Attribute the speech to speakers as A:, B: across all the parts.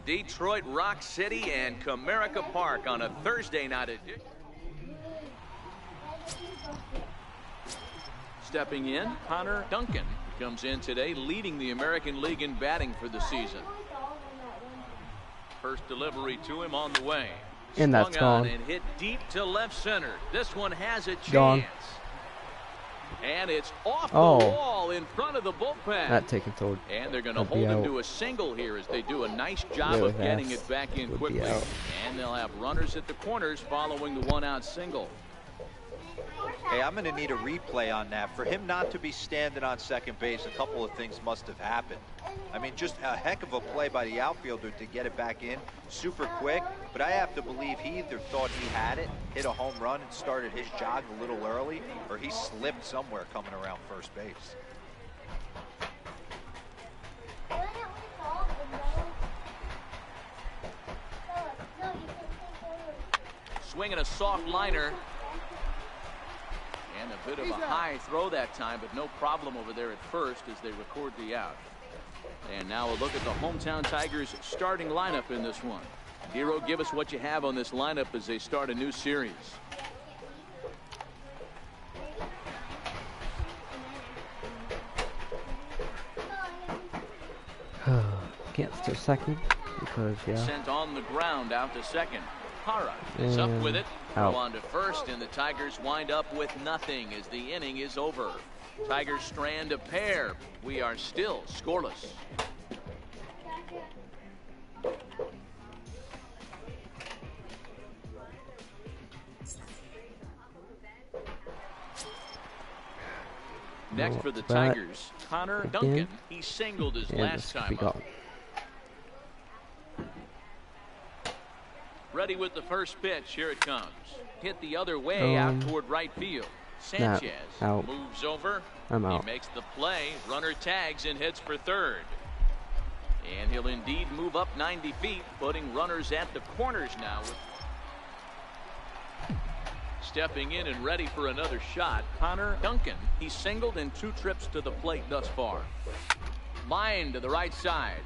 A: Detroit Rock City and Comerica Park on a Thursday night edition. Stepping in, Connor Duncan comes in today, leading the American League in batting for the season. First delivery to him on the way.
B: And that's gone.
A: And hit deep to left center. This one has a chance.
B: Gone.
A: And it's off the wall in front of the bullpen.
B: That taken toward.
A: And they're going to hold him to a single here as they do a nice job of getting it back in quickly. And they'll have runners at the corners following the one-out single.
C: Hey, I'm going to need a replay on that. For him not to be standing on second base, a couple of things must have happened. I mean, just a heck of a play by the outfielder to get it back in super quick. But I have to believe he either thought he had it, hit a home run, and started his jog a little early, or he slipped somewhere coming around first base.
A: Swinging a soft liner. And a bit of a high throw that time, but no problem over there at first as they record the out. And now a look at the hometown Tigers starting lineup in this one. Hero, give us what you have on this lineup as they start a new series.
B: Can't steal second because
A: Sent on the ground out to second. Hara is up with it. Throw on to first, and the Tigers wind up with nothing as the inning is over. Tigers strand a pair. We are still scoreless. Next for the Tigers, Connor Duncan. He singled his last time up. Ready with the first pitch. Here it comes. Hit the other way out toward right field. Sanchez moves over. He makes the play. Runner tags and hits for third. And he'll indeed move up 90 feet, putting runners at the corners now. Stepping in and ready for another shot, Connor Duncan. He's singled in 2 trips to the plate thus far. Line to the right side.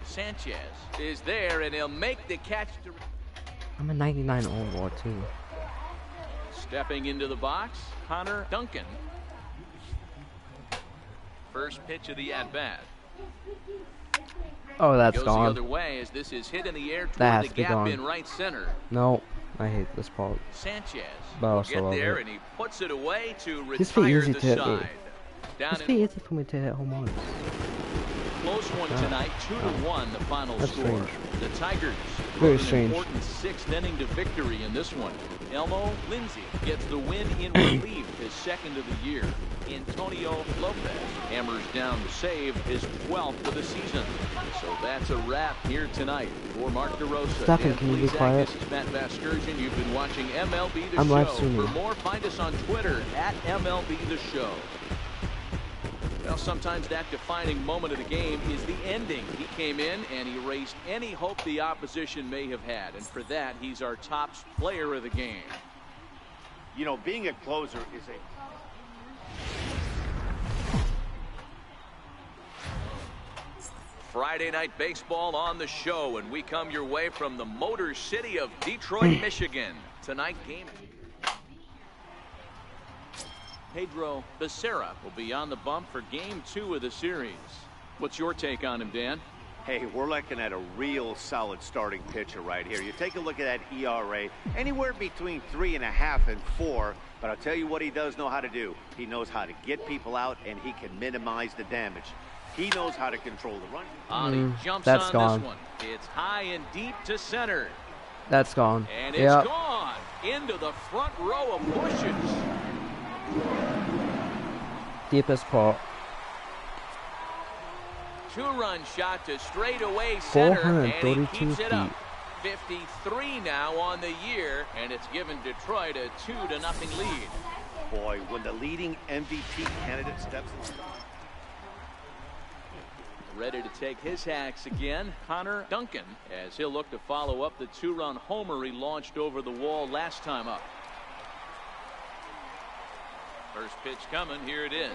A: Sanchez is there, and he'll make the catch to...
B: I'm a 99 overall too.
A: Stepping into the box, Connor Duncan. First pitch of the at-bat.
B: Oh, that's
A: goes
B: gone.
A: The other way as this is hit in the air toward the gap in right center.
B: No, I hate this part.
A: Sanchez
B: will
A: get there and he puts it away to retire
B: this be easy
A: the
B: to
A: side.
B: hit. This be easy for me to hit home runs.
A: Close one tonight, 2-1 the final
B: That's
A: score.
B: strange.
A: The Tigers
B: Very
A: an
B: strange.
A: important 6th inning to victory in this one. Elmo Lindsay gets the win in relief, his 2nd of the year. Antonio Lopez hammers down the save, his 12th of the season. So that's a wrap here tonight. For Mark DeRosa,
B: Stephen, can you be quiet?
A: This is Matt Vasgersian. You've been watching MLB The
B: I'm
A: Show.
B: live streaming.
A: For more, find us on Twitter at MLB The Show. Well, sometimes that defining moment of the game is the ending. He came in and he erased any hope the opposition may have had. And for that, he's our top player of the game.
D: You know, being a closer is a...
A: Friday Night Baseball on the show, and we come your way from the Motor City of Detroit, Michigan. Tonight, game... Pedro Becerra will be on the bump for Game 2 of the series. What's your take on him, Dan?
D: Hey, we're looking at a real solid starting pitcher right here. You take a look at that ERA, anywhere between 3.5 and 4. But I'll tell you what he does know how to do. He knows how to get people out, and he can minimize the damage. He knows how to control the run.
A: He jumps
B: that's
A: on
B: gone.
A: This one. It's high and deep to center.
B: That's gone.
A: And it's gone into the front row of bushes.
B: Deepest part.
A: 2-run shot to straightaway center, and he keeps it up.
B: feet.
A: 53 now on the year, and it's given Detroit a 2-0 lead.
D: Boy, when the leading MVP candidate steps in.
A: ready to take his hacks again. Connor Duncan, as he'll look to follow up the 2-run homer he launched over the wall last time up. First pitch coming. Here it is.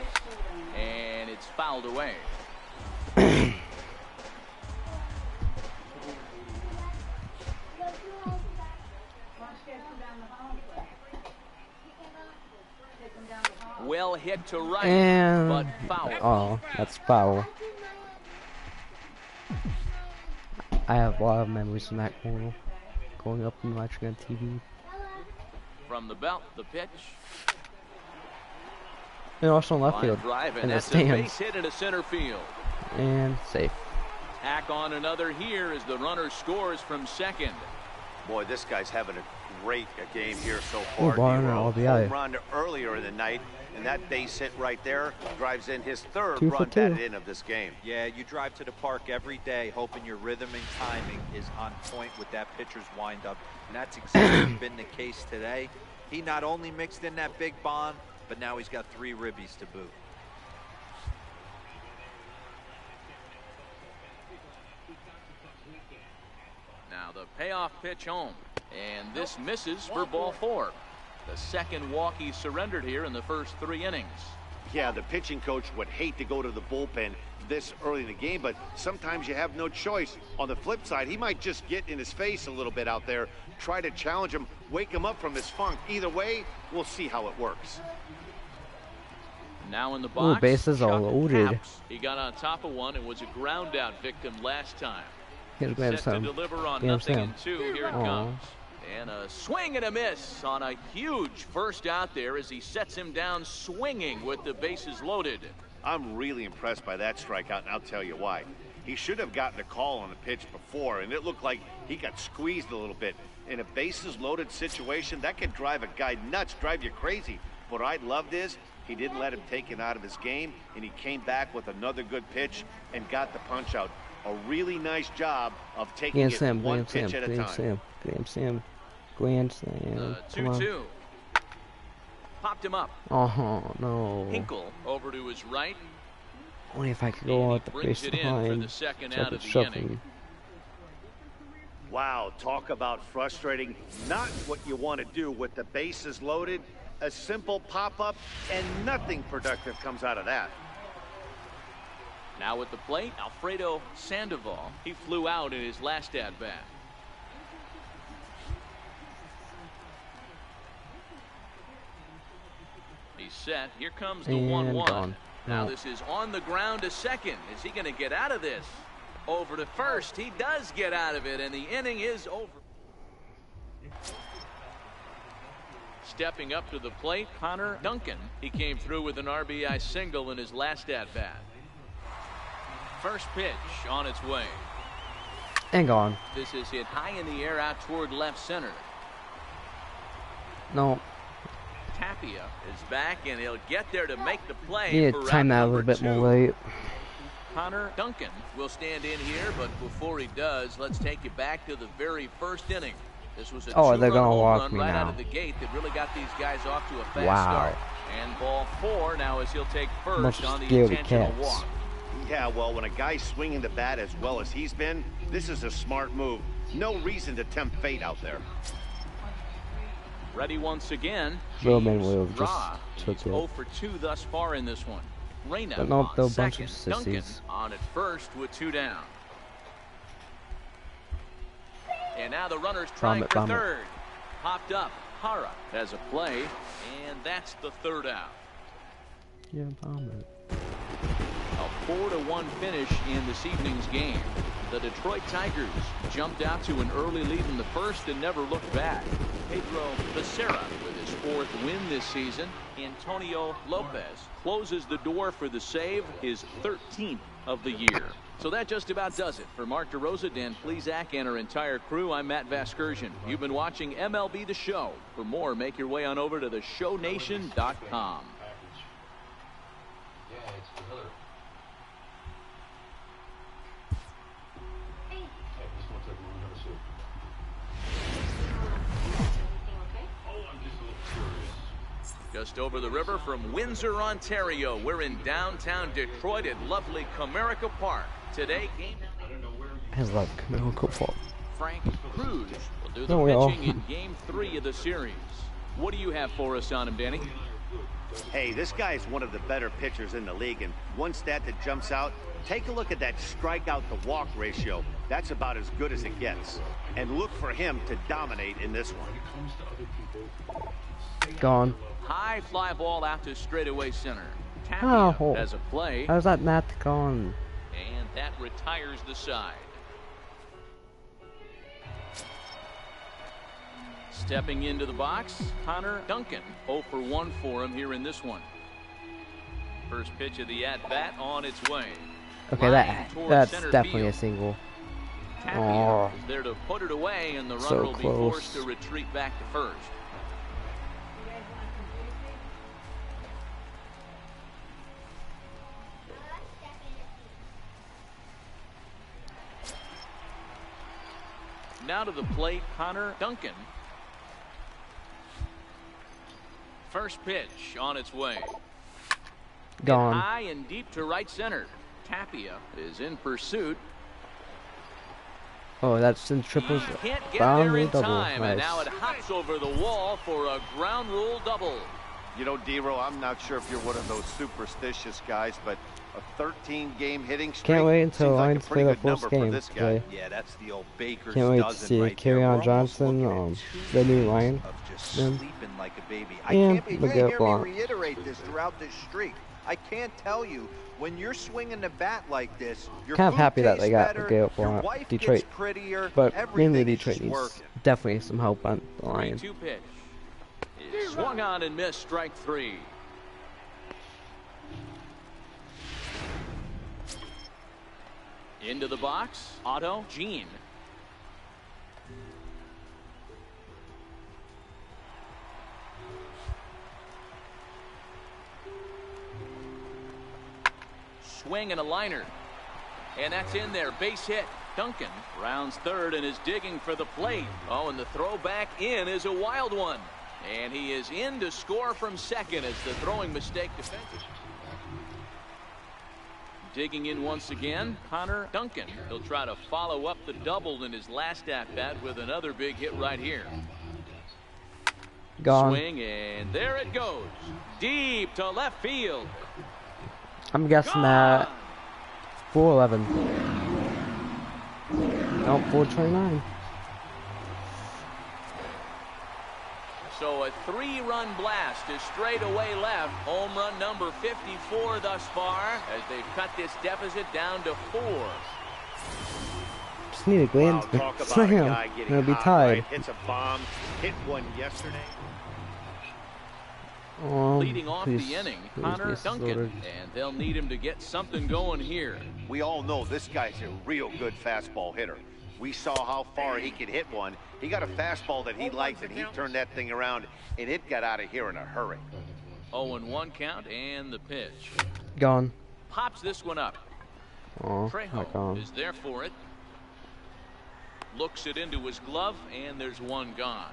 A: And it's fouled away. Well hit to right,
B: and
A: but foul.
B: Oh, that's foul. I have a lot of memories from that corner. Going up and watching on TV.
A: From the belt, the pitch.
B: And also in left field.
A: And that's a base hit into center field.
B: And safe.
A: Tack on another here as the runner scores from second.
D: Boy, this guy's having a great game here so far.
B: Home
D: run earlier in the night, and that base hit right there drives in his third run batted in of this game.
C: Yeah, you drive to the park every day hoping your rhythm and timing is on point with that pitcher's windup, and that's exactly been the case today. He not only mixed in that big bomb, but now he's got 3 ribbies to boot.
A: Now the payoff pitch home, and this misses for ball 4. The second walk he surrendered here in the first 3 innings.
D: Yeah, the pitching coach would hate to go to the bullpen this early in the game, but sometimes you have no choice. On the flip side, he might just get in his face a little bit out there, try to challenge him, wake him up from his funk. Either way, we'll see how it works.
A: Now in the box,
B: bases are loaded.
A: He got on top of one and was a ground out victim last time.
B: Set
A: to deliver on nothing and 2. Here it comes. And a swing and a miss on a huge first out there as he sets him down swinging with the bases loaded.
D: I'm really impressed by that strikeout, and I'll tell you why. He should have gotten a call on the pitch before, and it looked like he got squeezed a little bit. In a bases loaded situation, that can drive a guy nuts, drive you crazy. What I loved is he didn't let him take it out of his game, and he came back with another good pitch and got the punch out. A really nice job of taking it one pitch at a time.
B: Grand Slam.
A: 2-2. Popped him up.
B: Oh no.
A: Hinkle over to his right.
B: Only if I could go out the base behind.
A: For the second out of the inning.
D: Wow, talk about frustrating. Not what you want to do with the bases loaded. A simple pop-up and nothing productive comes out of that.
A: Now at the plate, Alfredo Sandoval. He flew out in his last at-bat. He's set. Here comes the 1-1. Now this is on the ground to second. Is he going to get out of this? Over to first. He does get out of it, and the inning is over. Stepping up to the plate, Connor Duncan. He came through with an RBI single in his last at-bat. First pitch on its way.
B: And gone.
A: This is hit high in the air out toward left center.
B: No.
A: Tapia is back, and he'll get there to make the play.
B: Need to time out a little bit more late.
A: Connor Duncan will stand in here, but before he does, let's take you back to the very first inning. This was a
B: they're gonna walk me
A: right
B: now.
A: out of the gate that really got these guys off to a fast start. And ball 4 now as he'll take first on the intentional walk.
D: Yeah, well, when a guy's swinging the bat as well as he's been, this is a smart move. No reason to tempt fate out there.
A: Ready once again.
B: Roman will just took it.
A: 0 for 2 thus far in this one. Reyna
B: but nope,
A: on
B: a bunch of
A: second. Duncan
B: sissies.
A: on at first with 2 down. And now the runner's trying for third. Popped up. Hara has a play, and that's the 3rd out.
B: Yeah, bomb it.
A: A 4-1 finish in this evening's game. The Detroit Tigers jumped out to an early lead in the first and never looked back. Pedro Becerra with his 4th win this season. Antonio Lopez closes the door for the save, his 13th of the year. So that just about does it. For Mark DeRosa, Dan Plesac, and our entire crew, I'm Matt Vasgersian. You've been watching MLB The Show. For more, make your way on over to theshownation.com. Just over the river from Windsor, Ontario, we're in downtown Detroit at lovely Comerica Park. Today, game
B: His luck. No, cool fault.
A: Frank Cruz will do the pitching in Game 3 of the series. What do you have for us on him, Danny?
D: Hey, this guy's one of the better pitchers in the league, and one stat that jumps out, take a look at that strikeout to walk ratio. That's about as good as it gets. And look for him to dominate in this one.
B: Gone.
A: High fly ball out to straightaway center. Tapia
B: Oh,
A: has a play.
B: how's that not gone?
A: And that retires the side. Stepping into the box, Connor Duncan. 0 for 1 for him here in this one. First pitch of the at-bat on its way.
B: Okay, that's definitely a single.
A: Tapia is there to put it away, and the runner will be forced to retreat back to first. Now to the plate, Connor Duncan. First pitch on its way.
B: Gone.
A: High and deep to right center. Tapia is in pursuit.
B: Oh, that's in triples.
A: Can't get
B: Ground
A: there
B: rule
A: in
B: double.
A: time,
B: Nice.
A: and now it hops over the wall for a ground rule double.
D: You know, D-Row, I'm not sure if you're one of those superstitious guys, but a 13-game hitting streak
B: Can't wait until
D: seems like a
B: Lions
D: pretty
B: play the
D: good
B: first
D: number for
B: game
D: this guy.
B: today.
C: Yeah, that's the old baker's
B: Can't wait to
C: dozen
B: see
C: right
B: Carry
C: there.
B: On
C: We're almost
B: Johnson,
C: looking at
B: the new Lion.
C: of just
B: Then.
C: sleeping like a baby. I
B: And
C: can't be,
B: Miguel
C: you're gonna hear
B: Blanc.
C: me reiterate this throughout this streak. I can't tell you, when you're swinging the bat like this, your
B: Kind of
C: food
B: happy that they
C: tastes
B: got
C: better,
B: Miguel
C: your
B: Blanc.
C: wife
B: Detroit.
C: gets prettier,
B: But mainly
C: everything is
B: Detroit
C: just
B: needs
C: working.
B: definitely some help on the Lions.
A: 3-2 pitch. Is swung on and missed, strike 3. Into the box, Otto Jean. Swing and a liner. And that's in there, base hit. Duncan rounds third and is digging for the plate. Oh, and the throw back in is a wild one. And he is in to score from second as the throwing mistake defended. Digging in once again, Connor Duncan. He'll try to follow up the double in his last at-bat with another big hit right here.
B: Gone.
A: Swing, and there it goes. Deep to left field.
B: I'm guessing that 411. No, 429.
A: So a 3-run blast to straightaway left. Home run number 54 thus far as they've cut this deficit down to 4.
B: Just need a glance.
D: Talk about a
B: Slam.
D: guy getting
B: Gonna be
D: hot,
B: tied.
D: right? Hits a bomb, hit one yesterday.
A: Leading off
B: please,
A: the inning,
B: please
A: Connor
B: be
A: Duncan.
B: loaded.
A: And they'll need him to get something going here.
D: We all know this guy's a real good fastball hitter. We saw how far he could hit one. He got a fastball that he liked, and he turned that thing around, and it got out of here in a hurry.
A: 0-1 count, and the pitch.
B: Gone.
A: Pops this one up.
B: Oh,
A: Trejo
B: not gone.
A: is there for it. Looks it into his glove, and there's one gone.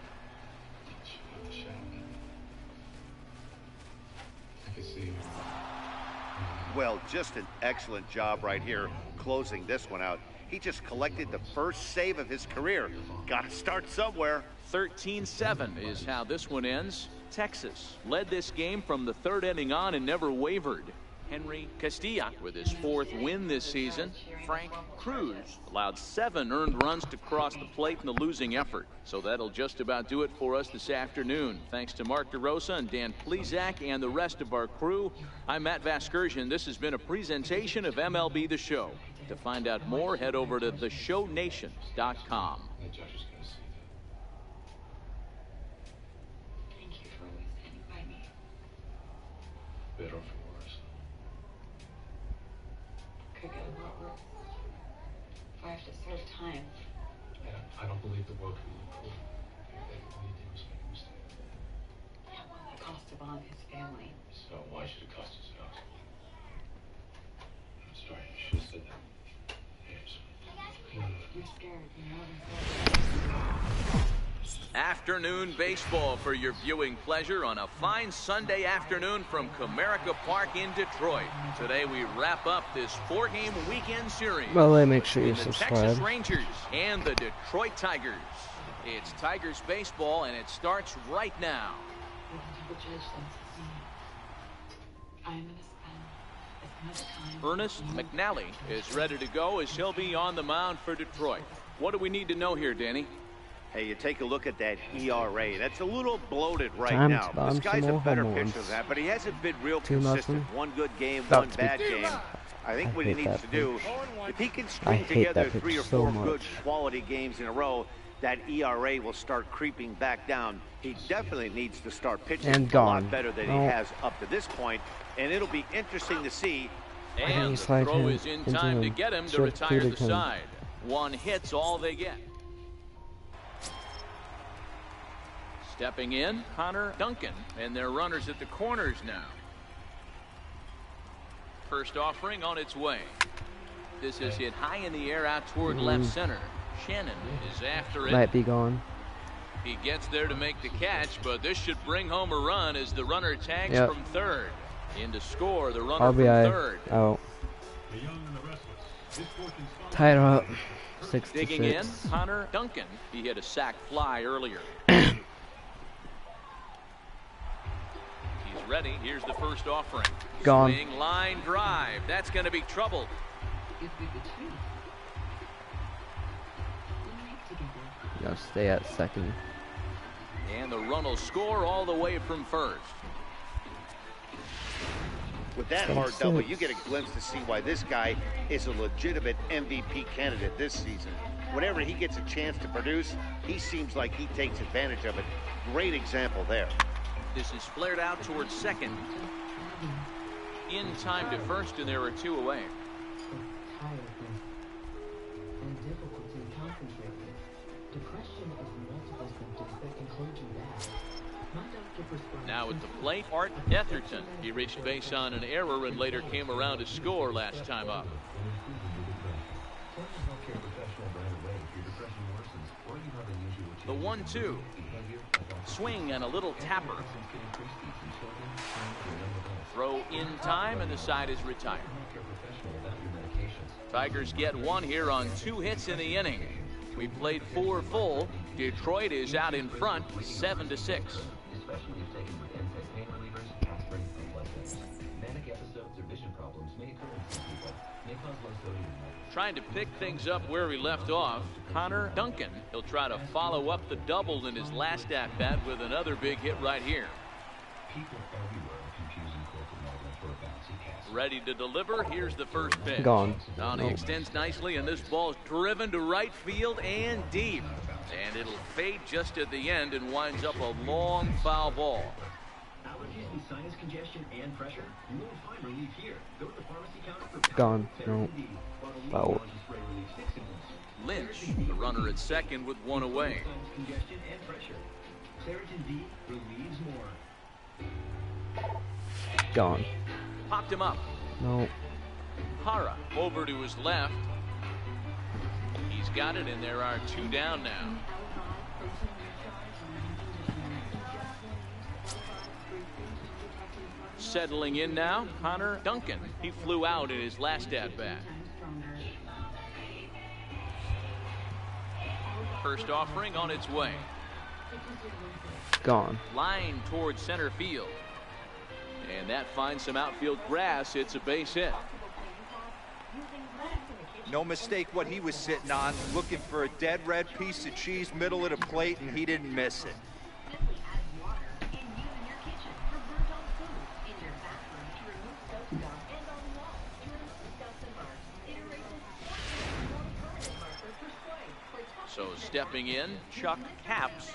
D: Well, just an excellent job right here closing this one out. He just collected the first save of his career. Got to start somewhere.
A: 13-7 is how this one ends. Texas led this game from the third inning on and never wavered. Henry Castilla with his 4th win this season. Frank Cruz allowed 7 earned runs to cross the plate in the losing effort. So that'll just about do it for us this afternoon. Thanks to Mark DeRosa and Dan Plezak and the rest of our crew. I'm Matt Vasgersian. This has been a presentation of MLB The Show. To find out more, head over to theshownation.com.
E: Thank you for always standing by me.
F: Better or for worse.
E: Could get a lot worse. If I have to serve time.
F: Yeah, I don't believe the world will improve. All you did was make a mistake.
E: That one that cost Devon his family.
F: So why should it cost us an ox? I'm sorry, you should have said that. Yes.
E: You're scared, you know.
A: Afternoon baseball for your viewing pleasure on a fine Sunday afternoon from Comerica Park in Detroit. Today we wrap up this 4-game weekend series.
B: Well, make sure you
A: the
B: subscribe.
A: Texas Rangers and the Detroit Tigers. It's Tigers baseball, and it starts right now. Ernest McNally is ready to go as he'll be on the mound for Detroit. What do we need to know here, Danny?
D: Hey, you take a look at that ERA. That's a little bloated right
B: Time
D: now.
B: to
D: This guy's a better pitcher
B: ones.
D: than that, but he hasn't been real
B: 2-0.
D: consistent. One good game,
B: About
D: one
B: to
D: bad
B: be-
D: game. I think what he
B: hate
D: needs
B: that
D: to do, if he can string
B: hate
D: together
B: that pitch
D: 3 or
B: so
D: 4 good
B: much.
D: quality games in a row, that ERA will start creeping back down. He definitely needs to start pitching
B: And
D: a lot
B: gone.
D: better than he has up to this point, and it'll be interesting to see.
A: And the
B: slide
A: throw
B: him
A: is in
B: into
A: time to
B: him.
A: get him to
B: Short
A: retire the
B: field him.
A: side. 1 hit's all they get. Stepping in, Connor Duncan, and their runners at the corners now. First offering on its way. This is hit high in the air out toward left center. Shannon is after it.
B: Might be gone.
A: He gets there to make the catch, but this should bring home a run as the runner tags
B: Yep.
A: from third. In to score, the runner from
B: RBI
A: third.
B: out. Tie it up. 6-6.
A: Digging in, Connor Duncan. He hit a sac fly earlier. He's ready. Here's the first offering.
B: Gone.
A: Swing, line drive. That's going to be trouble.
B: Gotta stay at second.
A: And the run will score all the way from first.
D: With that hard double, you get a glimpse to see why this guy is a legitimate MVP candidate this season. Whenever he gets a chance to produce, he seems like he takes advantage of it. Great example there.
A: This is flared out towards second. In time to first, and there are 2 away. Now at the plate, Art Etherton. He reached base on an error and later came around to score last time up. The 1-2. Swing and a little tapper. Throw in time, and the side is retired. Tigers get 1 here on 2 hits in the inning. We played 4 full. Detroit is out in front, 7-6. Trying to pick things up where we left off, Connor Duncan. He'll try to follow up the double in his last at-bat with another big hit right here. Ready to deliver. Here's the first pitch.
B: Gone.
A: Now he extends nicely, and this ball's driven to right field and deep. And it'll fade just at the end and winds up a long foul ball.
G: Allergies and sinus congestion and pressure? You won't find relief here. Go to the pharmacy counter for
B: Gone. No. Foul.
A: Lynch, the runner at second with 1 away.
G: Congestion and pressure. Claritin D relieves more.
B: Gone.
A: Popped him up.
B: No.
A: Hara over to his left. He's got it, and there are 2 down now. Settling in now, Connor Duncan. He flew out in his last at-bat. First offering on its way.
B: Gone.
A: Line towards center field. And that finds some outfield grass. It's a base hit.
C: No mistake what he was sitting on, looking for a dead red piece of cheese middle of the plate, and he didn't miss it.
A: So stepping in, Chuck Capps.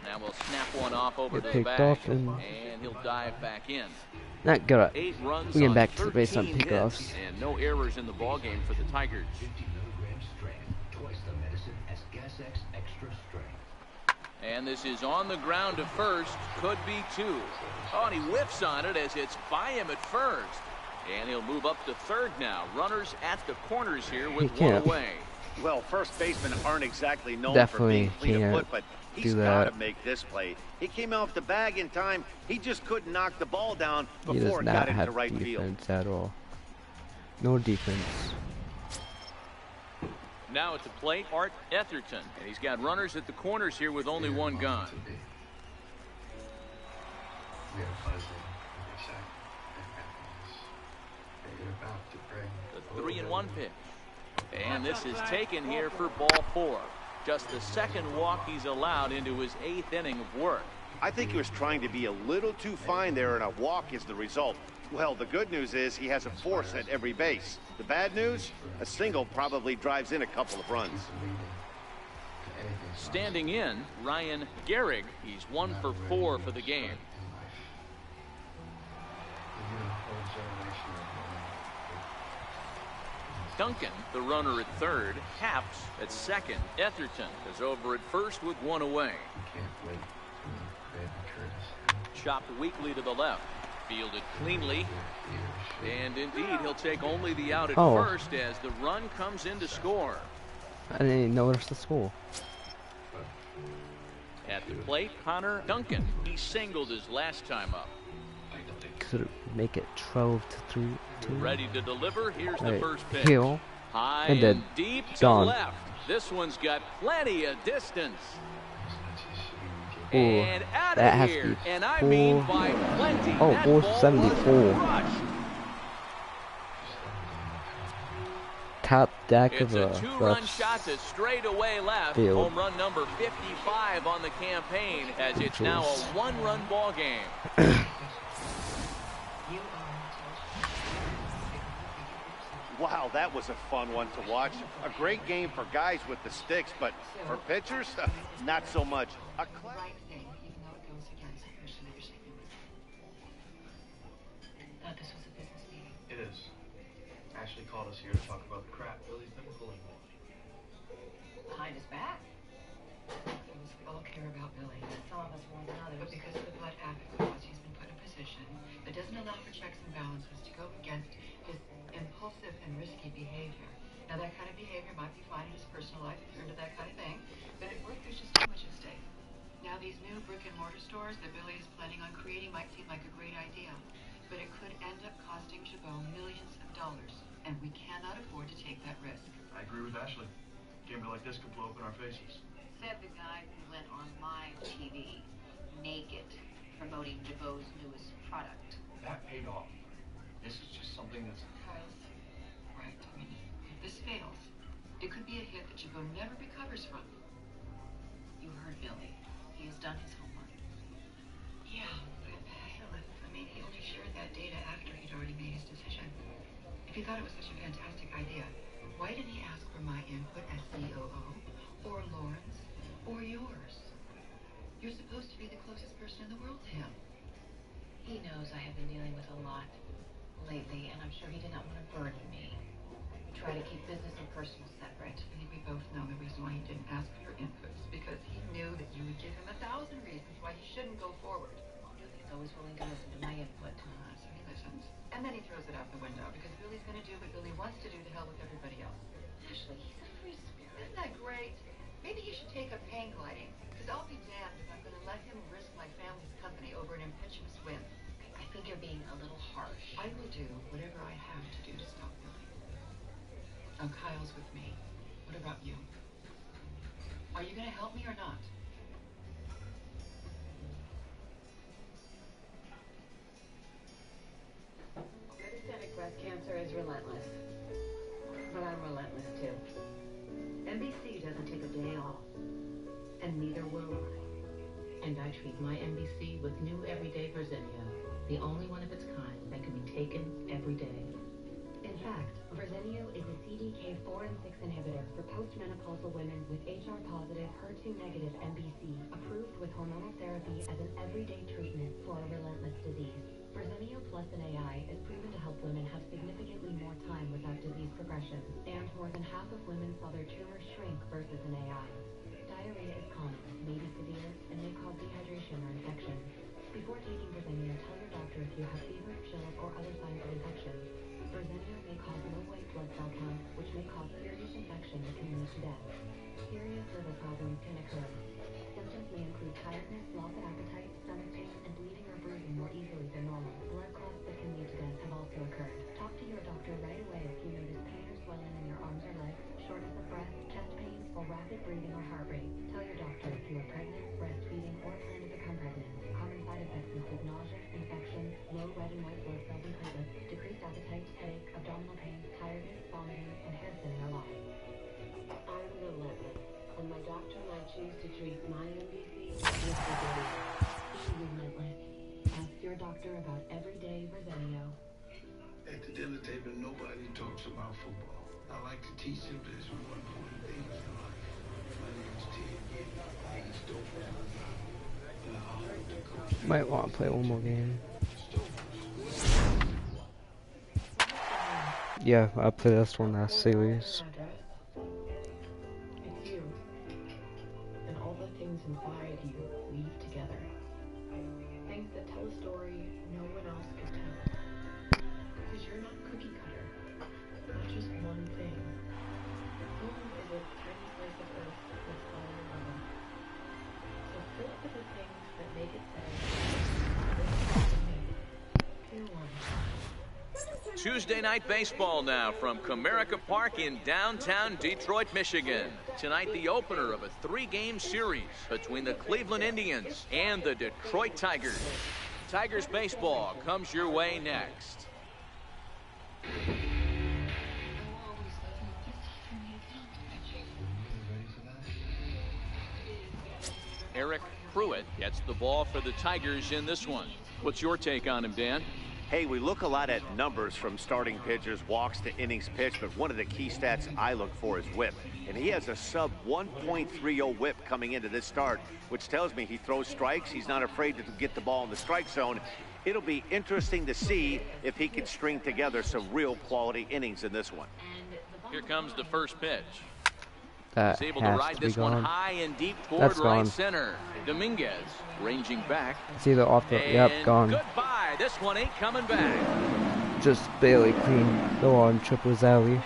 A: Now we'll snap one off over to the
B: picked
A: back,
B: off and
A: he'll dive back in.
B: Not good.
A: 8 runs
B: We get
A: on
B: back to the base on
A: 13
B: pickoffs.
A: hits, and no errors in the ball game for the Tigers. And this is on the ground to first. Could be 2. Oh, and he whiffs on it as it's by him at first. And he'll move up to third now. Runners at the corners here with one away.
D: Well, first basemen aren't exactly known
B: Definitely
D: for being fleet of foot, but he's got to make this play. He came off the bag in time. He just couldn't knock the ball down before it got into right field.
B: At all. No defense.
A: Now at the plate, Art Etherton. And he's got runners at the corners here with only one gun. The 3-1 pitch. And this is taken here for ball 4. Just the second walk he's allowed into his 8th inning of work.
D: I think he was trying to be a little too fine there, and a walk is the result. Well, the good news is he has a force at every base. The bad news, a single probably drives in a couple of runs.
A: Standing in, Ryan Gehrig. He's 1 for 4 for the game. Duncan, the runner at third. Haps at second. Etherton is over at first with one away. Chopped weakly to the left. Fielded cleanly. And indeed, he'll take only the out at first as the run comes in to score.
B: I didn't notice the score.
A: At the plate, Connor Duncan. He singled his last time up.
B: Could make it 12-3.
A: Ready to deliver. Here's the first pitch.
B: Heel.
A: High
B: and
A: deep to
B: gone.
A: left. This one's got plenty of distance.
B: Ooh,
A: and out of here. And I mean by plenty.
B: Oh,
A: that
B: 474. Top deck of
A: a 2-run shot to straightaway left.
B: Field.
A: Home run number 55 on the campaign as it's now a 1-run ball game.
D: Wow, that was a fun one to watch. A great game for guys with the sticks, but for pitchers, not so much. A
E: right thing, even though it goes against the person that you're speaking with. Thought this was a business meeting.
F: It is. Ashley called us here to talk about the crap Billy's been pulling lately.
E: Behind his back? We all care about Billy. Some of us more than others. But because of the butt habit clause, he's been put in a position that doesn't allow for checks and balances to go against his impulsive and risky behavior. Now, that kind of behavior might be fine in his personal life if you're into that kind of thing, but at work there's just too much at stake. Now, these new brick-and-mortar stores that Billy is planning on creating might seem like a great idea, but it could end up costing Chabot millions of dollars, and we cannot afford to take that risk.
F: I agree with Ashley. A gambler like this could blow up in our faces.
H: Said the guy who went on live TV, naked, promoting Chabot's newest product.
F: That paid off. This is just something that's...
E: Kyle's right. I mean, if this fails, it could be a hit that Chabot never recovers from.
H: You heard Billy. He has done his homework.
E: Yeah, but I mean, he only shared that data after he'd already made his decision. If he thought it was such a fantastic idea, why didn't he ask for my input as COO, or Lauren's, or yours? You're supposed to be the closest person in the world to him.
H: He knows I have been dealing with a lot lately, and I'm sure he did not want to burden me. Try to keep business and personal separate.
E: I think we both know the reason why he didn't ask for your input is because he knew that you would give him 1,000 reasons why he shouldn't go forward.
H: Billy's always willing to listen to my input.
E: So he listens, and then he throws it out the window because Billy's going to do what Billy wants to do to hell with everybody else.
H: Ashley, he's a free spirit.
E: Isn't that great? Maybe you should take up hang gliding, because I'll be damned if I'm going to let him risk my family's company over an impetuous whim.
H: I think you're being a little harsh.
E: I will do whatever I have to do to stop Billy. Now, Kyle's with me. What about you? Are you going to help me or not?
I: Metastatic breast cancer is relentless. But I'm relentless too. NBC doesn't take a day off. And neither will I. And I treat my NBC with new everyday Verzenio. The only one of its kind that can be taken every day.
J: In fact, Verzenio is a CDK4 and 6 inhibitor for postmenopausal women with HR-positive, HER2-negative MBC, approved with hormonal therapy as an everyday treatment for a relentless disease. Verzenio plus an AI is proven to help women have significantly more time without disease progression, and more than half of women saw their tumors shrink versus an AI. Diarrhea is common, may be severe, and may cause dehydration or infection. Before taking Verzenio, tell your doctor if you have fever, chills, or other signs of infection. Verzenio may cause low white blood cell count, which may cause serious infection that can lead to death. Serious liver problems can occur. Symptoms may include tiredness, loss of appetite, stomach pain, and bleeding or bruising more easily than normal. Blood clots that can lead to death have also occurred. Talk to your doctor right away if you notice pain or swelling in your arms or legs, shortness of breath, chest pain, or rapid breathing or heart rate. Tell your doctor if you are pregnant, breastfeeding, or plan to become pregnant. Common side effects include nausea, infection, low red and white blood cells and platelets, decreased appetite, headache, abdominal pain, tiredness, vomiting, and hair thinning or loss.
I: I'm relentless, and my doctor and I choose to treat my MBC with Verzenio.
J: Be relentless. Ask your doctor about everyday Verzenio.
K: At the dinner table, nobody talks about football. I like to teach them there's more important things in life. My name is Ted Giddy. He's dope.
B: Might want to play one more game. Yeah, I played this one last series.
I: It's you. And all the things inside you weave together. Things that tell a story no one else could tell. Because you're not cookie cutter. Not just one thing. Home is a tiny slice of earth that's all around. So fill it with the things that make it say, this is me. Dear one.
A: Tuesday night baseball now from Comerica Park in downtown Detroit, Michigan. Tonight, the opener of a 3-game series between the Cleveland Indians and the Detroit Tigers. Tigers baseball comes your way next. Eric Pruitt gets the ball for the Tigers in this one. What's your take on him, Dan?
D: Hey, we look a lot at numbers from starting pitchers, walks to innings pitched, but one of the key stats I look for is whip. And he has a sub 1.30 whip coming into this start, which tells me he throws strikes. He's not afraid to get the ball in the strike zone. It'll be interesting to see if he can string together some real quality innings in this one.
A: Here comes the first pitch.
B: That
A: He's able to
B: has
A: ride
B: to be
A: this
B: gone.
A: one high and deep toward
B: That's
A: right
B: gone.
A: center. Dominguez ranging back.
B: It's either off the, yep, gone.
A: Goodbye. This one ain't coming back.
B: Just barely clean. Go on, Triple Alley.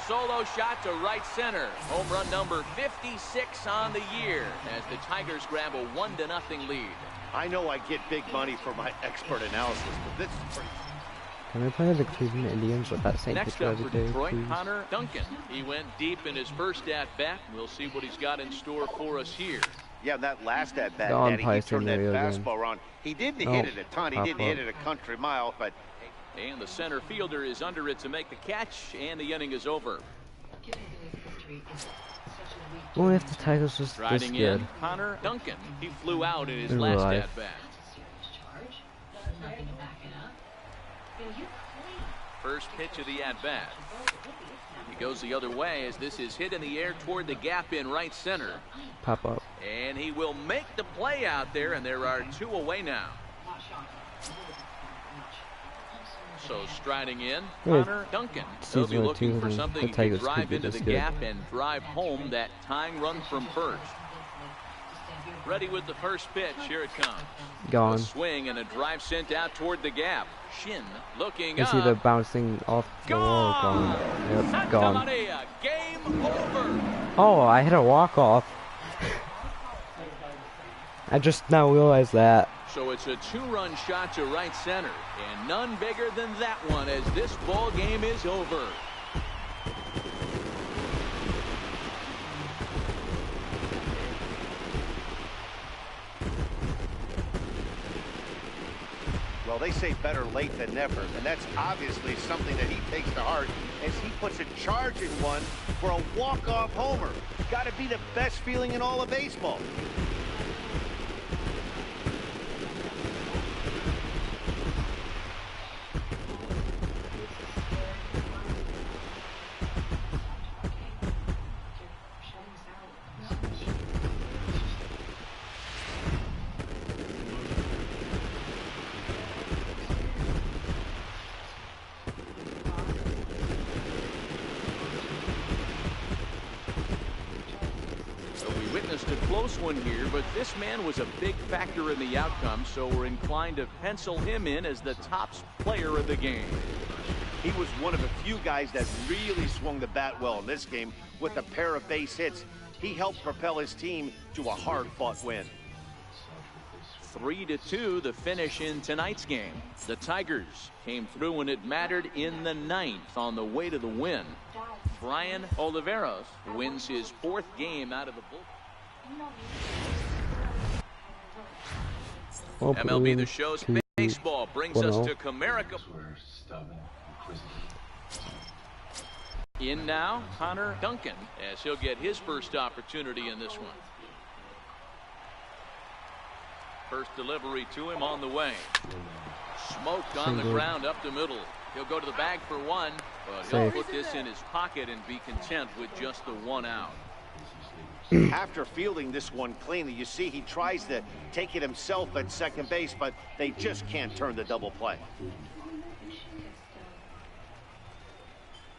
A: Solo shot to right center. Home run number 56 on the year as the Tigers grab a 1-0 lead.
D: I know I get big money for my expert analysis, but this is pretty.
B: Can we play the Cleveland Indians with that same
A: Next
B: picture
A: up
B: every
A: for
B: day,
A: Detroit,
B: please?
A: Connor Duncan. He went deep in his first at-bat. We'll see what he's got in store for us here.
D: Yeah, that last at-bat,
B: The
D: Daddy, he
B: umpire
D: turned that
B: scenario
D: fastball around. He didn't hit it a ton. He didn't hit it a country mile, but...
A: And the center fielder is under it to make the catch, and the inning is over.
B: Only if the Tigers was this
A: Riding
B: good.
A: in, Connor Duncan. He flew out in his
B: In
A: last
B: real life.
A: at-bat. First pitch of the at-bat. He goes the other way as this is hit in the air toward the gap in right center.
B: Pop up.
A: And he will make the play out there, and there are 2 away now. So striding in, Connor Duncan. He'll be looking for something to drive into the gap and drive home that tying run from first. Ready with the first pitch. Here it comes.
B: Gone.
A: A swing and a drive sent out toward the gap. Shin looking
B: It's
A: up.
B: either bouncing off the wall or gone. Yep,
A: Santa
B: gone.
A: Maria, game over.
B: Oh, I hit a walk-off. I just now realized that.
A: So it's a 2-run shot to right center, and none bigger than that one as this ball game is over.
D: Well, they say better late than never, and that's obviously something that he takes to heart as he puts a charge in one for a walk-off homer. Got to be the best feeling in all of baseball.
A: witnessed a close one here, but this man was a big factor in the outcome, so we're inclined to pencil him in as the top player of the game.
D: He was one of a few guys that really swung the bat well in this game with a pair of base hits. He helped propel his team to a hard-fought win.
A: 3-2 the finish in tonight's game. The Tigers came through when it mattered in the 9th on the way to the win. Brian Oliveros wins his 4th game out of the bullpen. MLB The Show's baseball brings us to Comerica. In now, Connor Duncan, as he'll get his first opportunity in this one. First delivery to him on the way. Smoked on the ground up the middle. He'll go to the bag for one, but he'll put this in his pocket and be content with just the 1 out.
D: After fielding this one cleanly, you see he tries to take it himself at second base, but they just can't turn the double play.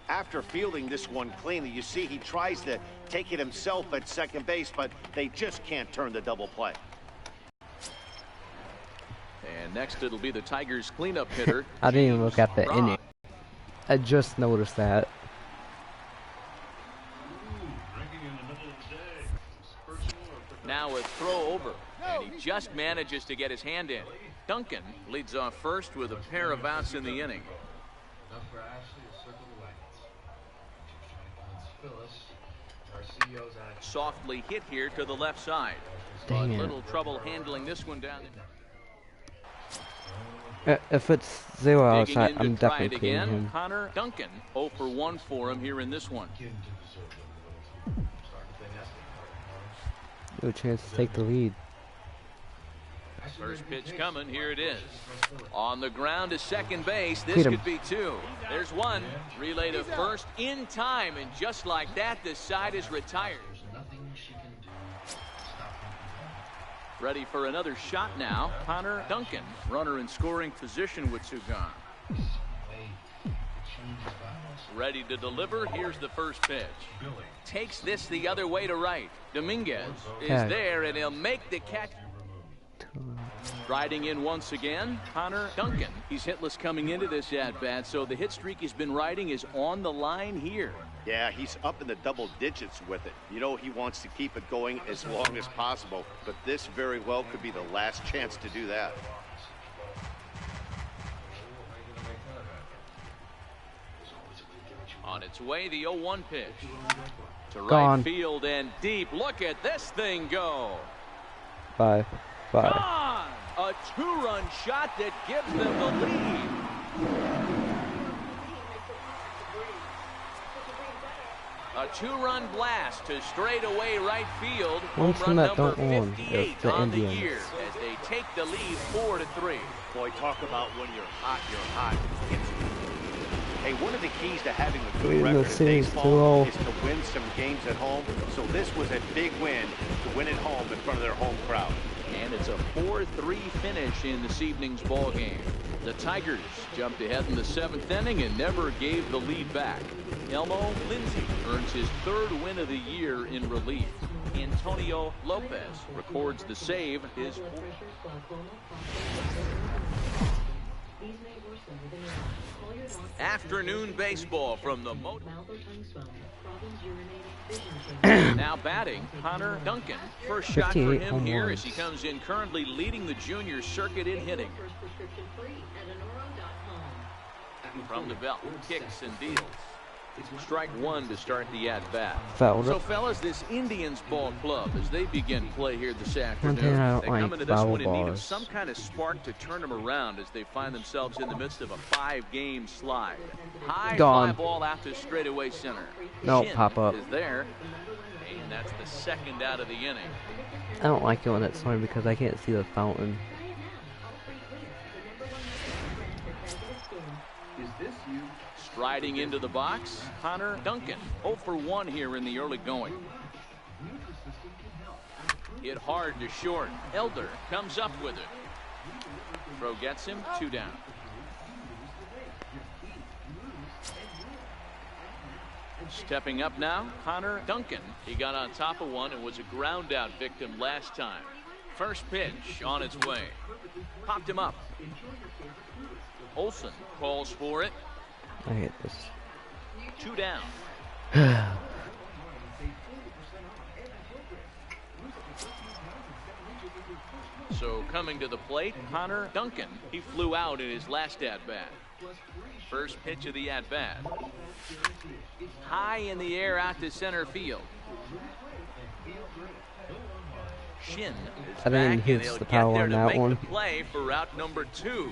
D: After fielding this one cleanly, you see he tries to take it himself at second base, but they just can't turn the double play.
A: And next it'll be the Tigers cleanup hitter.
B: I didn't even look at the inning. I just noticed that.
A: Now a throw over, and he just manages to get his hand in. Duncan leads off first with a pair of outs in the inning. Softly hit here to the left side. But little trouble handling this one down.
B: If it's 0 outside, I'm definitely cleaning him.
A: Connor Duncan 0 for 1 for him here in this one.
B: No chance to take the lead.
A: First pitch coming, here it is. On the ground to second base, this could be 2. There's 1. Relay to first in time, and just like that, the side is retired. Ready for another shot now. Connor Duncan, runner in scoring position with 2 gone. Ready to deliver. Here's the first pitch. Takes this the other way to right. Dominguez is there, and he'll make the catch. Riding in once again, Connor Duncan. He's hitless coming into this at-bat, so the hit streak he's been riding is on the line here.
D: Yeah, he's up in the double digits with it. You know, he wants to keep it going as long as possible, but this very well could be the last chance to do that.
A: On its way, the 0-1 pitch. To right field and deep. Look at this thing go.
B: 5.
A: Gone! A 2-run shot that gives them the lead. A 2-run blast to straightaway right field. Home run number 58 on the year as they take the lead 4-3.
D: Boy, talk about when you're hot, you're hot. Hey, one of the keys to having a good record in baseball is to win some games at home. So this was a big win to win at home in front of their home crowd.
A: And it's a 4-3 finish in this evening's ball game. The Tigers jumped ahead in the 7th inning and never gave the lead back. Elmo Lindsay earns his 3rd win of the year in relief. Antonio Lopez records the save, his 4th. Afternoon baseball from the now batting, Connor Duncan. First shot for him here as he comes in currently leading the junior circuit in hitting. From the belt, kicks and deals. Strike 1 to start the at-bat. So, fellas, this Indians ball club, as they begin play here this afternoon, they come into this one in need of some kind of spark to turn them around as they find themselves in the midst of a 5-game slide. High fly ball out to straightaway center.
B: No, pop up.
A: Is there, and that's the 2nd out of the inning.
B: I don't like it when it's snowing because I can't see the fountain.
A: Striding into the box, Connor Duncan. 0 for 1 here in the early going. Hit hard to short. Elder comes up with it. Throw gets him, 2 down. Stepping up now, Connor Duncan. He got on top of one and was a ground out victim last time. First pitch on its way. Popped him up. Olsen calls for it.
B: I hate this.
A: 2 down. So coming to the plate, Connor Duncan. He flew out in his last at-bat. First pitch of the at-bat. High in the air out to center field. Shin is
B: I didn't
A: back,
B: hit
A: and he'll
B: the
A: get
B: power
A: there
B: on
A: to
B: that
A: make
B: one.
A: the play for route number 2.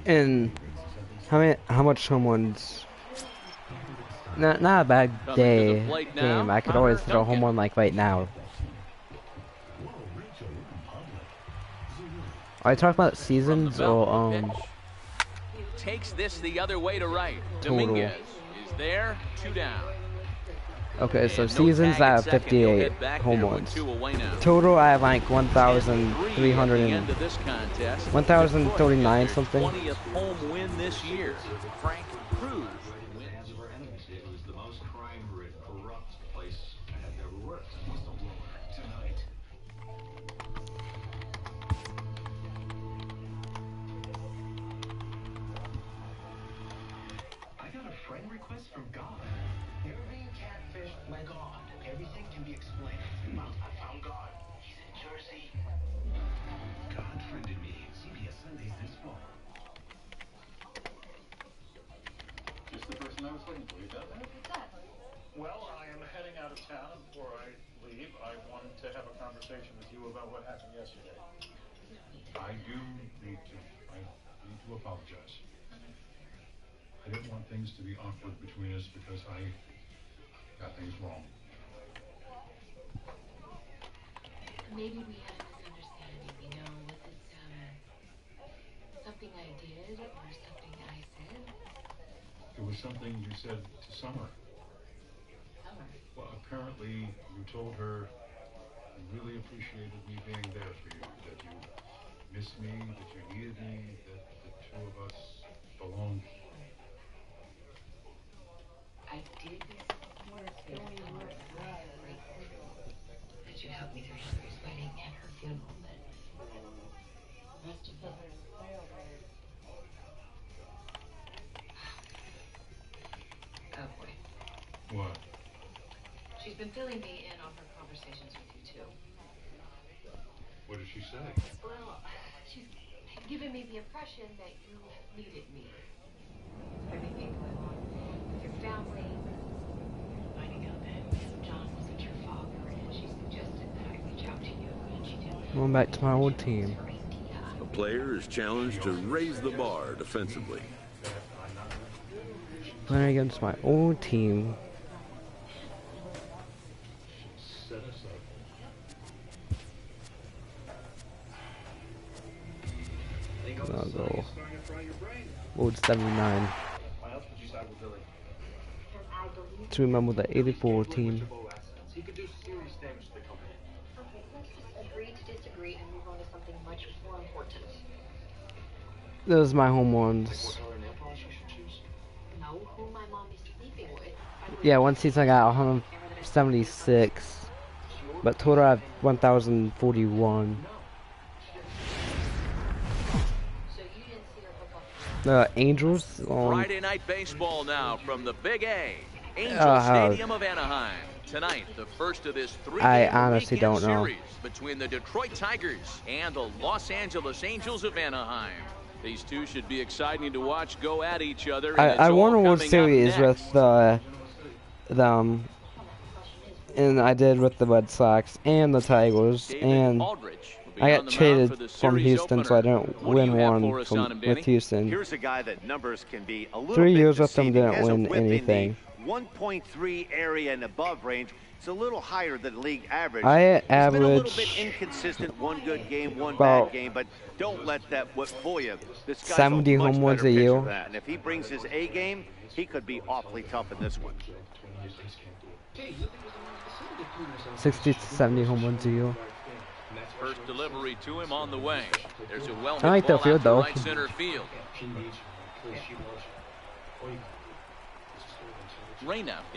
B: And how much someone's not a bad day game. I could always throw home one like right now. Are you talking about seasons or
A: takes this the other way to right.
B: Total.
A: Dominguez is there, 2 down.
B: Okay, so seasons I have 58 home runs. Total I have like 1,039 something.
A: 20th home win this year. Frank Cruz.
F: It was the most crime-rid, corrupt place I have ever worked. Tonight.
G: I got a friend request from God. You're being catfished by God. Everything can be explained. Well, I found God. He's in Jersey. God friended me. CBS Sundays this fall.
F: Just the person I was looking for. You got that?
H: What's that?
L: Well, I am heading out of town. Before I leave, I wanted to have a conversation with you about what happened yesterday.
F: I need to apologize. I didn't want things to be awkward between us because I got things wrong.
H: Maybe we had a misunderstanding, you know, was it something I did or something I said?
F: It was something you said to Summer.
H: Summer?
F: Well, apparently you told her you really appreciated me being there for you, that you missed me, that you needed me, that the two of us belonged.
H: I did miss that you helped me through Hillary's wedding and her funeral, but the rest of it. Oh boy.
F: What?
H: She's been filling me in on her conversations with you too.
F: What did she say?
H: Well, she's given me the impression that you needed me. Everything going on with your family, finding out that John wasn't your father, and she suggested that I reach out to you, and she did.
B: Going back to my old team.
M: A player is challenged to raise the bar defensively.
B: Playing against my old team. I'll go old 79 to remember the 84 team.
G: He could do serious damage to the company.
H: Okay, let's just agree to disagree and move on to something much more important.
B: Those are my home ones.
H: Know who my mom is sleeping with.
B: Yeah, one season I got 176, but total I have 1,041. The Angels
A: Friday night baseball now from the Big A. Angel Stadium of Anaheim. Tonight, the first of this 3-game
B: honestly don't know.
A: series between the Detroit Tigers and the Los Angeles Angels of Anaheim. These two should be exciting to watch go at each other.
B: I won a World Series with them, and I did with the Red Sox and the Tigers, and I got traded from Houston, so I didn't win one with Houston.
D: Here's a guy that numbers can be a little
B: 3
D: bit
B: years with them,
D: deceiving.
B: didn't
D: Has a
B: win
D: whip in the
B: anything.
D: 1.3 area and above range. It's a little higher than league average.
B: I
D: It's been a little
B: average
D: bit inconsistent. One good game, one
B: about
D: bad game, but don't let that whip fool you. This guy's
B: 70
D: a much
B: home runs
D: better
B: a
D: pitcher
B: year.
D: than that. And if he brings his A game, he could be awfully tough in this one.
B: 60 to 70 home runs a year.
A: First delivery to him on the way. There's a well-hit
B: I like the
A: ball
B: field
A: out to
B: though.
A: right center field.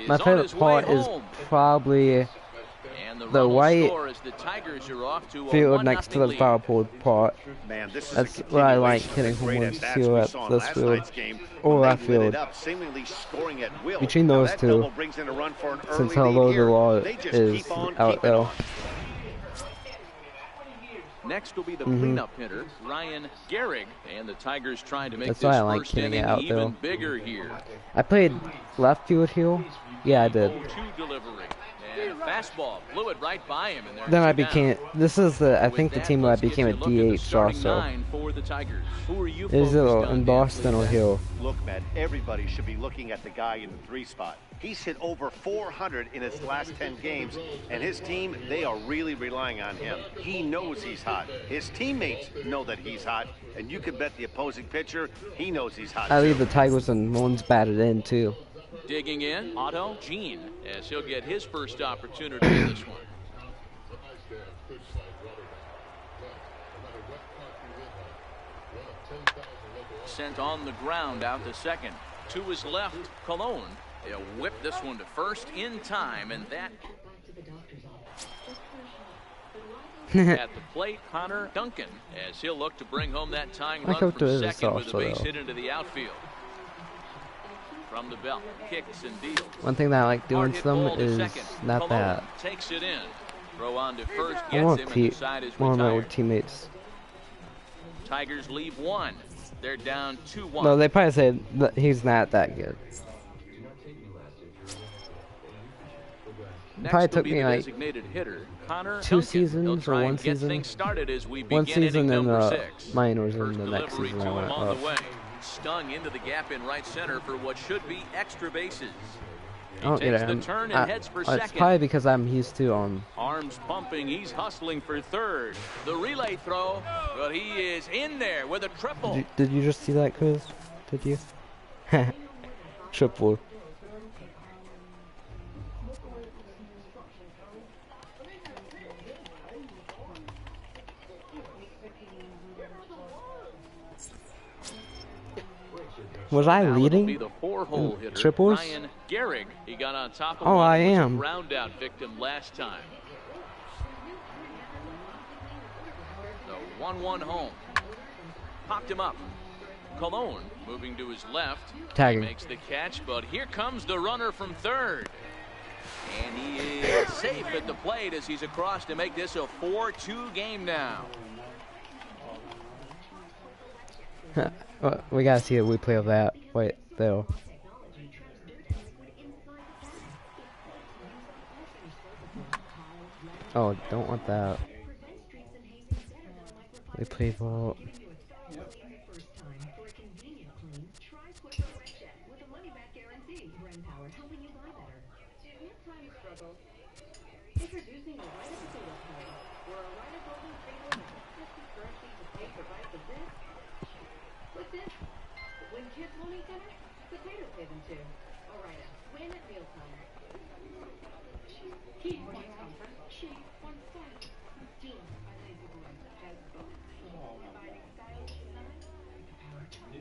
B: My favorite part is probably the white field next to the foul pole part. That's where I like hitting home runs too, at this field or left field. Between those two, since how low the law is out there.
A: Next will be the cleanup hitter, Ryan Gehrig, and the Tigers trying to make
B: That's
A: this
B: why I like
A: first
B: hitting
A: inning
B: it out
A: even
B: there.
A: bigger here.
B: I played left field here. Yeah, I did.
A: 0-2 delivery. And a fastball blew it right by him. And
B: Then I became. This is the. I think the team where I became a DH also.
A: For the Tigers. Who are you
B: Is it in Boston or Hill?
D: Look, man, everybody should be looking at the guy in the 3 spot. He's hit over 400 in his last 10 games, and his team, they are really relying on him. He knows he's hot. His teammates know that he's hot, and you can bet the opposing pitcher, he knows he's hot.
B: I leave the Tigers and one's batted in too.
A: Digging in, Otto Gene, as he'll get his first opportunity in this one. Sent on the ground out to second. To his left, Cologne. They'll whip this one to first in time, and that at the plate, Connor Duncan, as he'll look to bring home that tying run from second with a base hit into the outfield. From the belt, kicks and deals.
B: One thing that I like doing to them is not that.
A: Takes it in. Throw on to first,
B: I
A: gets
B: want
A: him, and the side is
B: one of my old
A: retired.
B: teammates.
A: Tigers leave one. They're down 2-1.
B: No, they probably say that he's not that good.
A: Next
B: Probably
A: will
B: took
A: be
B: me
A: the
B: like
A: designated hitter, Connor
B: 2
A: Duncan.
B: seasons
A: He'll
B: or
A: try
B: 1
A: and get
B: season.
A: things started as we
B: 1
A: begin
B: season
A: inning
B: and
A: number 6.
B: minors
A: First
B: in the next
A: delivery
B: season
A: to
B: I
A: him
B: went
A: on
B: off.
A: the way. Stung into the gap in right center for what should be extra bases. He
B: Oh,
A: takes
B: yeah,
A: the turn and heads for second.
B: it's probably because I'm used to
A: Arms pumping, he's hustling for third. The relay throw, but he is in there with a triple.
B: Did you just see that, Chris? Did you? Triple. Was I leading
A: Be the 4-hole hitter,
B: triples?
A: Ryan Gehrig. He got on top of
B: Oh,
A: one
B: I
A: who was
B: am.
A: a ground out victim last time. The 1-1 home. Popped him up. Cologne moving to his left.
B: Tagging.
A: He makes the catch, but here comes the runner from third. And he is safe at the plate as he's across to make this a 4-2 game now.
B: We gotta see a replay of that. Wait, though. Oh, don't want that. Replay vault.
I: When kids want each other, potatoes pay them too. All right, win at mealtime. Keep wants comfort. She wants fun. Duo by Lazy Boy has both. Combining style and design with the power to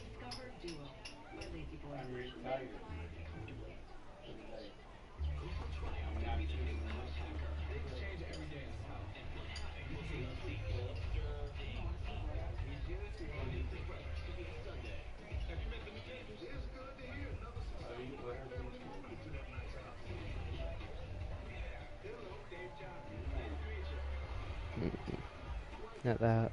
I: discover Duo by Lazy Boy.
B: Not that.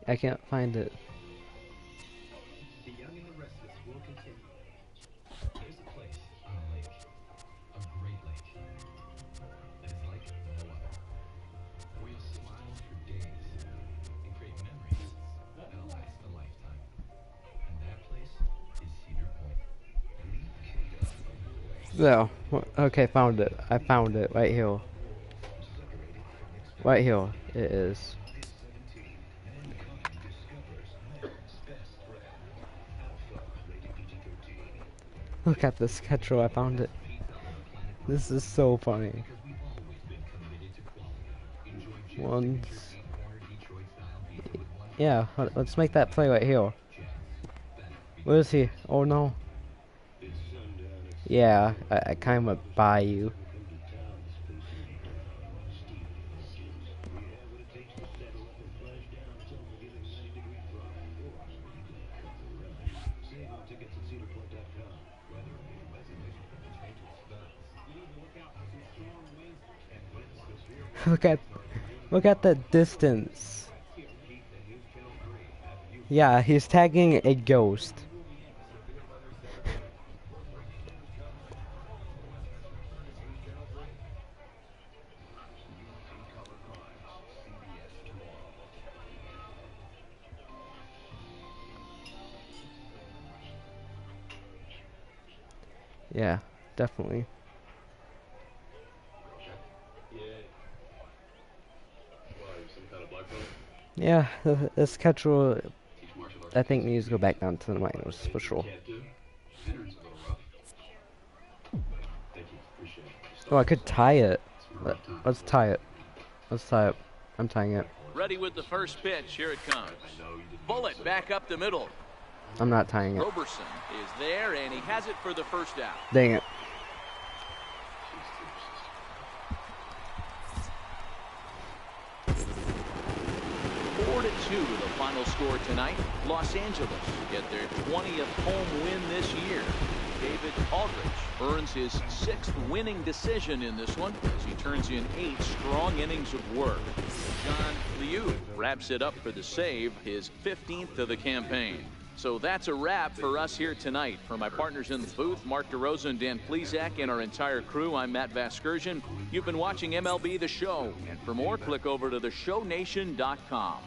B: I can't find it.
G: The young and the restless will continue. There's a place on a lake, a great lake, that is like no other, where you'll smile for days and create memories that'll last a lifetime. And that place is Cedar Point.
B: No. Okay, found it. I found it right here. Right here. It is. Look at the schedule. I found it. This is so funny. ones. Yeah, let's make that play right here. Where is he? Oh no. Yeah, I kind of buy you. Look at the distance. Yeah, he's tagging a ghost. Yeah, definitely. Yeah, this schedule, I think, needs to go back down to the minors for sure. Oh, I could tie it. Let's tie it. Let's tie it. I'm tying it.
A: Ready with the first pitch. Here it comes. Bullet back up the middle.
B: I'm not tying it.
A: Roberson is there, and he has it for the first out.
B: Dang it.
A: The final score tonight. Los Angeles get their 20th home win this year. David Aldridge earns his 6th winning decision in this one as he turns in 8 strong innings of work. John Liu wraps it up for the save, his 15th of the campaign. So that's a wrap for us here tonight. For my partners in the booth, Mark DeRosa and Dan Plesac, and our entire crew, I'm Matt Vasgersian. You've been watching MLB The Show. And for more, click over to theshownation.com.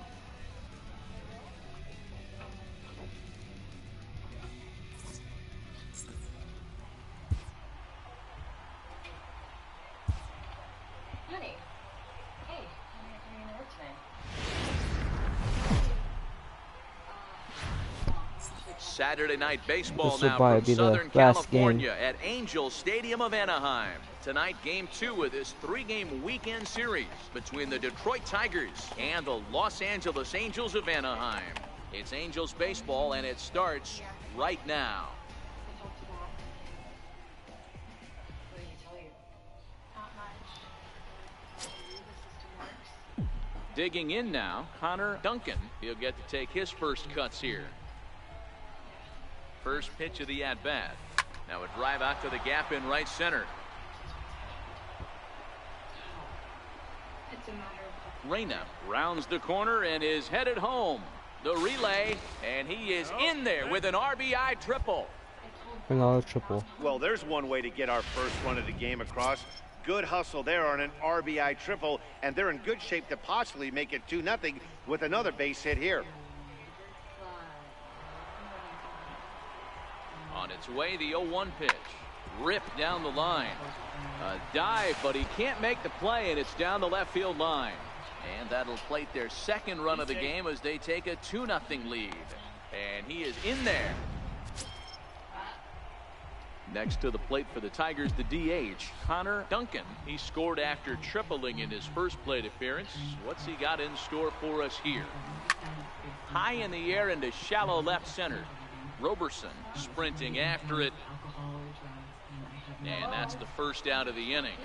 A: Saturday Night Baseball now from Southern California at Angel Stadium of Anaheim. Tonight, Game 2 of this 3-game weekend series between the Detroit Tigers and the Los Angeles Angels of Anaheim. It's Angels baseball, and it starts right now. Digging in now, Connor Duncan. He'll get to take his first cuts here. First pitch of the at-bat. Now a drive out to the gap in right center. Reyna rounds the corner and is headed home. The relay, and he is in there with an RBI triple.
B: Another triple.
D: Well, there's one way to get our first run of the game across. Good hustle there on an RBI triple, and they're in good shape to possibly make it 2-0 with another base hit here.
A: On its way, the 0-1 pitch. Ripped down the line. A dive, but he can't make the play, and it's down the left field line. And that'll plate their second run of the game as they take a 2-0 lead. And he is in there. Next to the plate for the Tigers, the DH, Connor Duncan. He scored after tripling in his first plate appearance. What's he got in store for us here? High in the air into shallow left center. Roberson sprinting after it. And that's the first out of the inning.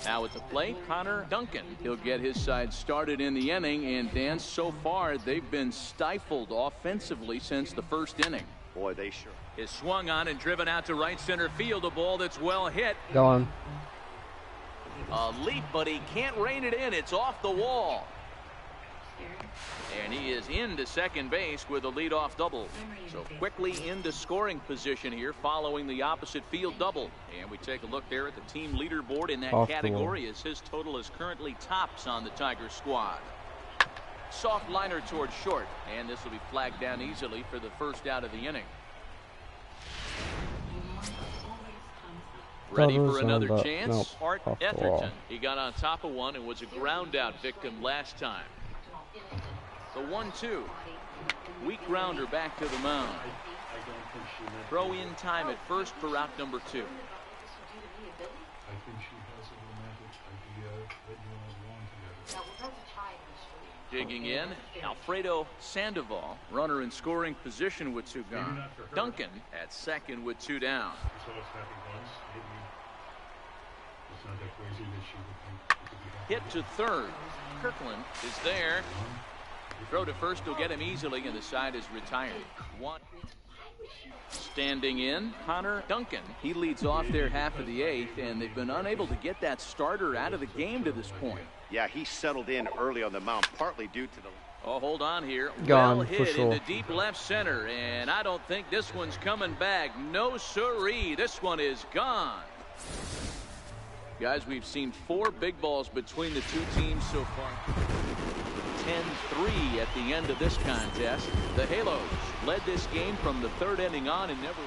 A: Now at the plate, Connor Duncan. He'll get his side started in the inning, and Dan, so far they've been stifled offensively since the first inning.
D: Boy, they sure.
A: Is swung on and driven out to right center field. A ball that's well hit.
B: Go on.
A: A leap, but he can't rein it in. It's off the wall. And he is into second base with a leadoff double. So quickly into scoring position here following the opposite field double. And we take a look there at the team leaderboard in that category as his total is currently tops on the Tigers squad. Soft liner towards short, and this will be flagged down easily for the first out of the inning. Ready for another chance? Art Etherton. He got on top of one and was a ground out victim last time. The 1-2. Weak grounder back to the mound. Throw in time at first for out number 2. Digging in, Alfredo Sandoval, runner in scoring position with 2 gone. Duncan at second with 2 down. Hit to third. Kirkland is there. Throw to first will get him easily, and the side is retired. 1. Standing in, Connor Duncan. He leads off their half of the 8th, and they've been unable to get that starter out of the game to this point.
D: Yeah, he settled in early on the mound, partly due to the...
A: Oh, hold on here.
B: Gone,
A: well hit
B: sure.
A: into deep left center, and I don't think this one's coming back. No siree. This one is gone. Guys, we've seen 4 big balls between the 2 teams so far. 10-3 at the end of this contest. The Halos led this game from the 3rd inning on and never.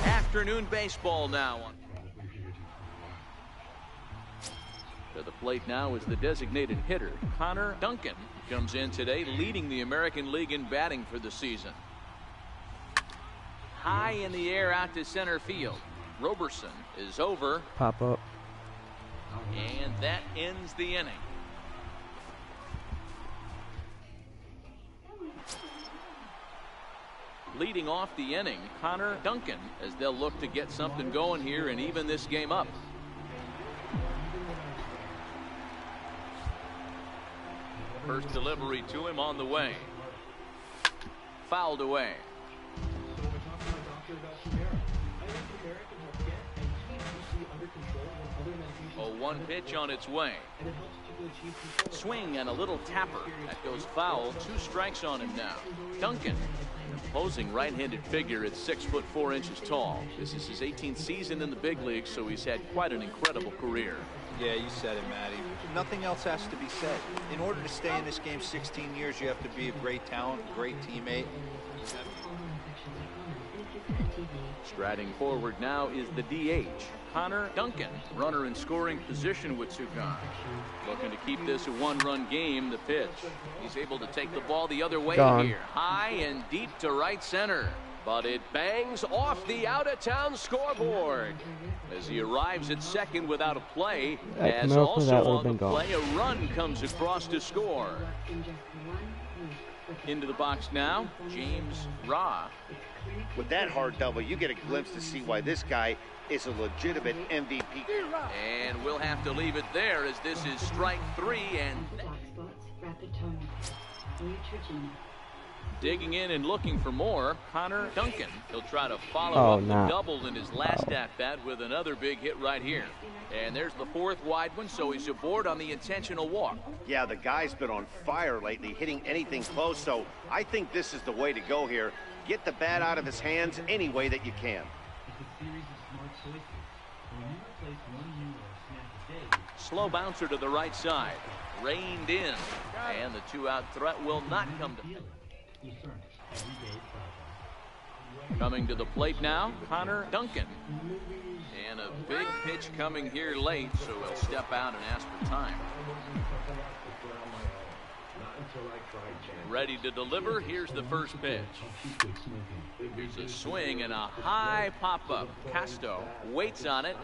A: Afternoon baseball now. To the plate now is the designated hitter. Connor Duncan comes in today, leading the American League in batting for the season. High in the air out to center field. Roberson is over.
B: Pop up.
A: And that ends the inning. Leading off the inning, Connor Duncan, as they'll look to get something going here and even this game up. First delivery to him on the way. Fouled away. Oh, 1 pitch on its way. Swing and a little tapper. That goes foul. 2 strikes on him now. Duncan, imposing right-handed figure at 6'4" tall. This is his 18th season in the big leagues, so he's had quite an incredible career.
C: Yeah, you said it, Matty. Nothing else has to be said. In order to stay in this game 16 years, you have to be a great talent, a great teammate.
A: Striding forward now is the DH, Connor Duncan, runner in scoring position with 2 gone. Looking to keep this a 1-run game. The pitch. He's able to take the ball the other way here. High and deep to right center. But it bangs off the out-of-town scoreboard as he arrives at second without a play. As also on the play, a run comes across to score. Into the box now, James Ra.
D: With that hard double, you get a glimpse to see why this guy is a legitimate MVP.
A: And we'll have to leave it there as this is strike 3 and... Digging in and looking for more, Connor Duncan. He'll try to follow up the double in his last at-bat with another big hit right here. And there's the 4th wide one, so he's aboard on the intentional walk.
D: Yeah, the guy's been on fire lately, hitting anything close, so I think this is the way to go here. Get the bat out of his hands any way that you can.
A: Slow bouncer to the right side. Reined in. And the 2-out threat will not come to... Coming to the plate now, Connor Duncan. And a big pitch coming here late, so he'll step out and ask for time. Ready to deliver. Here's the first pitch. Here's a swing and a high pop-up. Casto waits on it.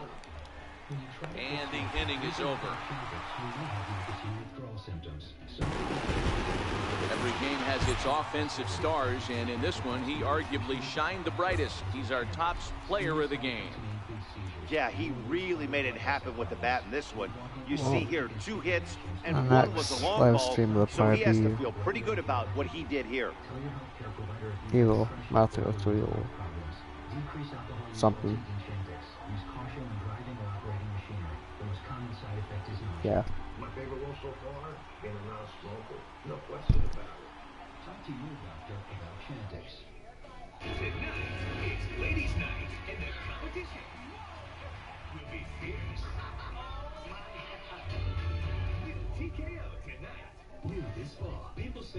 A: And the inning is over. Every game has its offensive stars, and in this one, he arguably shined the brightest. He's our top player of the game.
D: Yeah, he really made it happen with the bat in this one. You see here 2 hits, and 1 was a long ball, so he has to feel pretty good about what he did here.
B: Evil, something. Yeah.
K: My favorite one so far, being a non-smoker. No question about it. Talk to you, doctor, about Chantix. Tonight, it's ladies' night, and the competition will be fierce. New TKO tonight. New this fall. People say